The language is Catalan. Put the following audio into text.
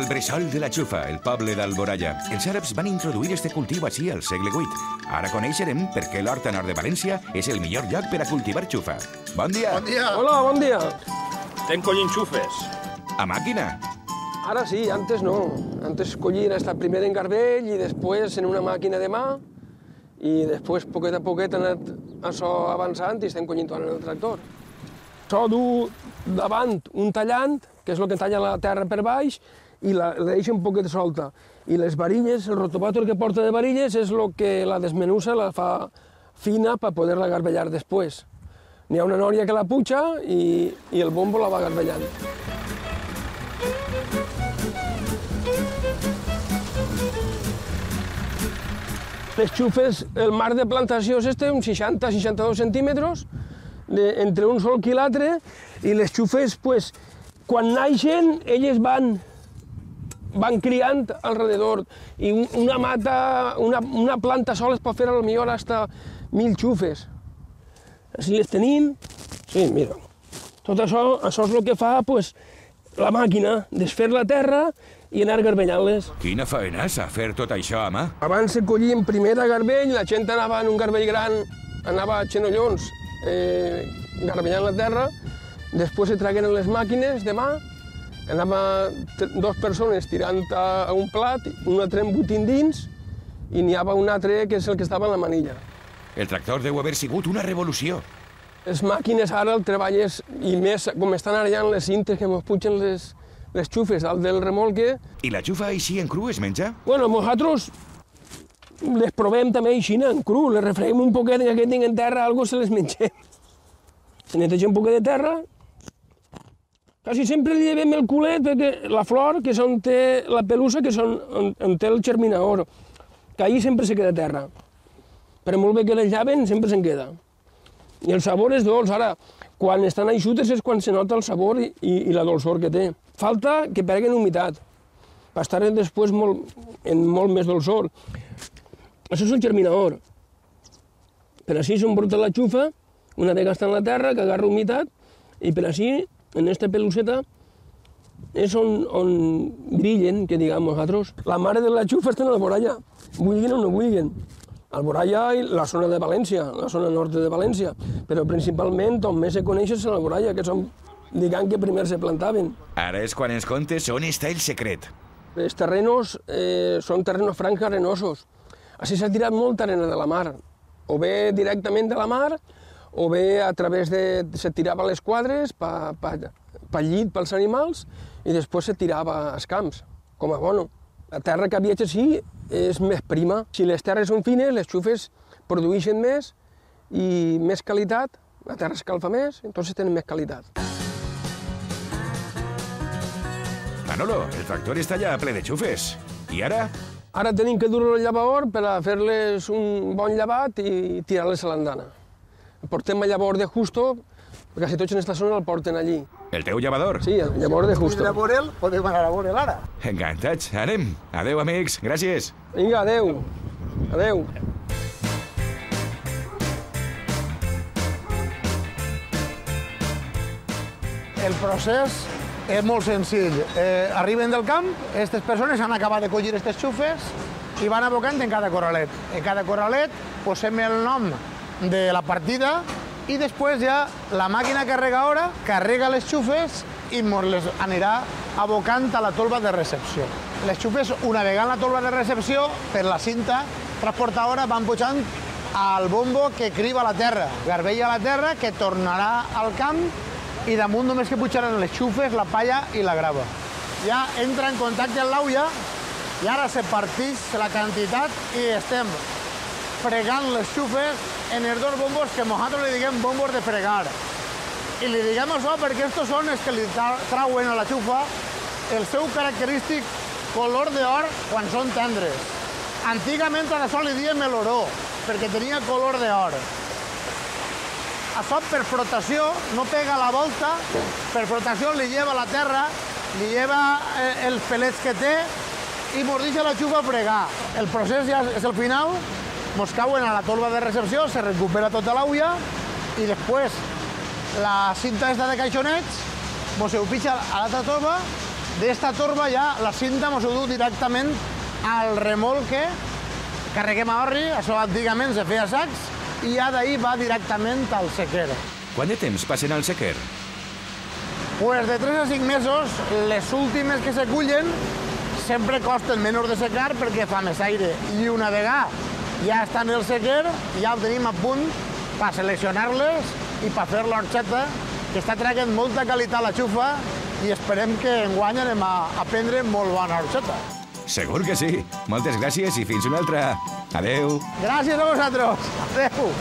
al bressol de la xufa, el poble d'Alboraya. Els àrabs van introduir este cultiu així al segle VIII. Ara coneixerem per què l'horta nord de València és el millor lloc per a cultivar xufa. Bon dia! Bon dia! Hola, bon dia. Estem collint xufes. A màquina? Ara sí, antes no. Antes collien hasta primer en garbell i després en una màquina de mà i després, poquet a poquet, ha anat això avançant i estem collint en el tractor. Això du davant un tallant, que és el que talla la terra per baix, i la deixa un poquet solta. I les varilles, el rotobàtor que porta de varilles és el que la desmenussa, la fa fina per poder-la garbellar després. N'hi ha una nòria que la puja i el bombo la va garbellant. Les xufes, el marc de plantació és este, uns 60-62 centímetres, entre un sol i l'altre, i les xufes, pues, quan naixen, elles van criant alrededor, i una mata, una planta sola es pot fer potser hasta 1.000 xufes. Així les tenim, sí, mira. Tot això és el que fa, pues, la màquina, desfer la terra i anar garbellant-les. Quina faenassa, fer tot això a mà. Abans se collien primer a garbell, la gent anava en un garbell gran, anava a xenollons, garbellant la terra, després se traguen les màquines de mà, anava dues persones tirant a un plat, un altre embotint dins, i n'hi havia un altre que és el que estava en la manilla. El tractor deu haver sigut una revolució. Les màquines ara el treballes, i més com estan arallant les cintes que ens pugen les xufes dalt del remolque. I la xufa així en cru es menja? Bueno, nosaltres les provem també així en cru, les refreguem un poquet i que tinguin terra, algo se les mengem. Se neteja un poquet de terra. Quasi sempre li llevem el culet, perquè la flor, que és on té la pelusa, que és on té el germinador, que allí sempre se queda terra. Per molt bé que les llaven, sempre se'n queda. I el sabor és dolç. Ara, quan estan eixutes és quan se nota el sabor i la dolçor que té. Falta que peguen humitat, per estar després en molt més dolçor. Això és el germinador. Per així se'n brota la xufa, una vegada està en la terra, que agarra humitat, i per així, en aquesta peluseta, és on brillen, que diguem nosaltres. La mare de la xufa està en Alboraya, vulguin o no vulguin. Alboraya i la zona de València, la zona nord de València, però principalment on més se coneix és Alboraya, que són, diguem, que primer se plantaven. Ara és quan ens contes on està el secret. Els terrenos són terrenos francs arenosos. Així s'ha tirat molta arena de la mar, o bé directament de la mar, o bé a través de... se tirava a les quadres pel llit pels animals i després se tirava als camps, com a abono. La terra que viatja així és més prima. Si les terres són fines, les xufes produeixen més i més qualitat, la terra escalfa més, entonces tenen més qualitat. Manolo, el tractor està ja ple de xufes. I ara? Ara tenim que dur-lo al llavador per a fer-les un bon llevat i tirar-les a l'andana. Portem el llavor de Justo, perquè quasi tots en aquesta zona el porten allí. El teu llevador? Sí, el llavor de Justo. Podem anar a veure'l ara. Encantats, anem. Adeu, amics, gràcies. Vinga, adeu. Adeu. El procés és molt senzill. Arriben del camp, aquestes persones han acabat de collir aquestes xufes i van abocant en cada corralet. En cada corralet posem el nom de la partida i després ja la màquina carregadora carrega les xufes i ens les anirà abocant a la tolva de recepció. Les xufes, una vegada en la tolva de recepció, per la cinta transportadora van pujant al bombo que criba la terra, garbella la terra, que tornarà al camp i damunt només que pujaran les xufes, la palla i la grava. Ja entra en contacte amb l'aulla i ara se partix la quantitat i estem fregant les xufes en els dos bombos que nosaltres li diguem bombos de fregar. I li diguem això perquè estos són els que li trauen a la xufa el seu característic color d'or quan són tendres. Antigament a això li diem l'oró, perquè tenia color d'or. Això per flotació no pega la volta, per flotació li lleva la terra, li lleva els pelets que té i ens deixa la xufa a fregar. El procés ja és el final, ens cauen a la tolva de recepció, se recupera tota l'aulla i després la cinta esta de caixonets ens ho pitja a l'altra tolva d'esta torba ja la cinta mos ho du directament al remolque, carreguem a orri, això antigament se feia sacs, i ja d'ahir va directament al sequer. Quant de temps passen al sequer? Pues de 3 a 5 mesos, les últimes que se cullen sempre costen menys de secar perquè fa més aire. I una vegada ja està en el sequer, ja ho tenim a punt per seleccionar-les i per fer l'orxeta, que està traient molta qualitat la xufa i esperem que enguany anem a prendre molt bona orxeta. Segur que sí. Moltes gràcies i fins una altra. Adeu. Gràcies a vosaltres. Adeu.